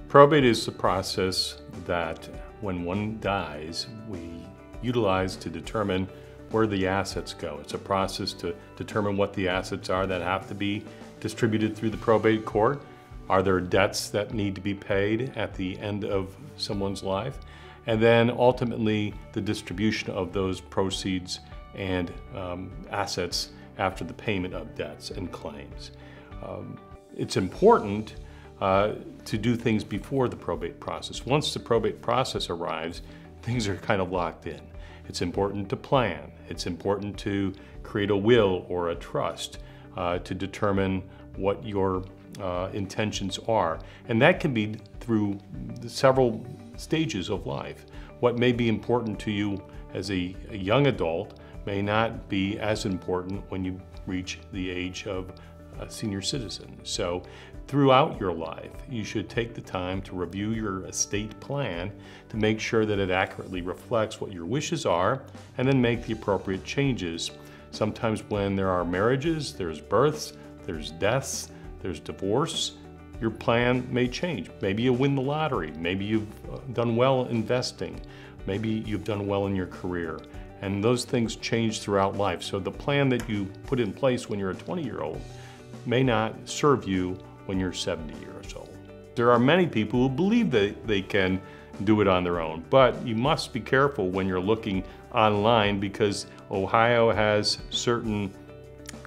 Probate is the process that when one dies, we utilize to determine where the assets go. It's a process to determine what the assets are that have to be distributed through the probate court. Are there debts that need to be paid at the end of someone's life? And then ultimately the distribution of those proceeds and assets after the payment of debts and claims. It's important to do things before the probate process. Once the probate process arrives, things are kind of locked in. It's important to plan. It's important to create a will or a trust to determine what your intentions are. And that can be through several stages of life. What may be important to you as a young adult may not be as important when you reach the age of a senior citizen. So throughout your life, you should take the time to review your estate plan to make sure that it accurately reflects what your wishes are, and then make the appropriate changes. Sometimes when there are marriages, there's births, there's deaths, there's divorce, your plan may change. Maybe you win the lottery, maybe you've done well investing, maybe you've done well in your career. And those things change throughout life. So the plan that you put in place when you're a 20-year-old may not serve you when you're 70 years old. There are many people who believe that they can do it on their own, but you must be careful when you're looking online because Ohio has certain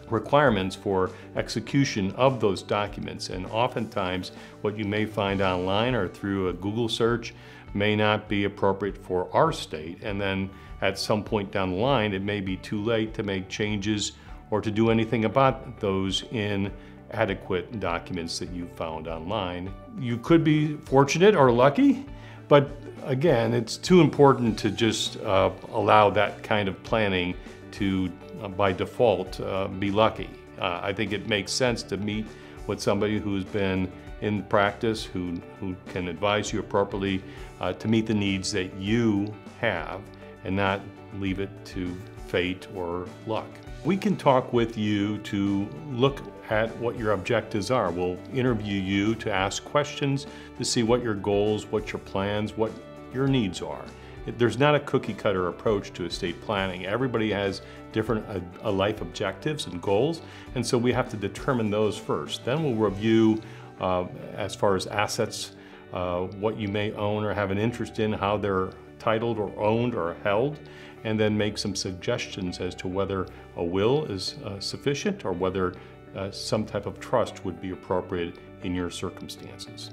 requirements for execution of those documents, and oftentimes what you may find online or through a Google search may not be appropriate for our state, and then at some point down the line it may be too late to make changes or to do anything about those inadequate documents that you found online. You could be fortunate or lucky, but again, it's too important to just allow that kind of planning to, by default, be lucky. I think it makes sense to meet with somebody who's been in practice, who can advise you appropriately to meet the needs that you have and not leave it to fate or luck. We can talk with you to look at what your objectives are. We'll interview you to ask questions to see what your goals, what your plans, what your needs are. There's not a cookie cutter approach to estate planning. Everybody has different life objectives and goals, and so we have to determine those first. Then we'll review as far as assets, what you may own or have an interest in, how they're titled or owned or held, and then make some suggestions as to whether a will is sufficient or whether some type of trust would be appropriate in your circumstances.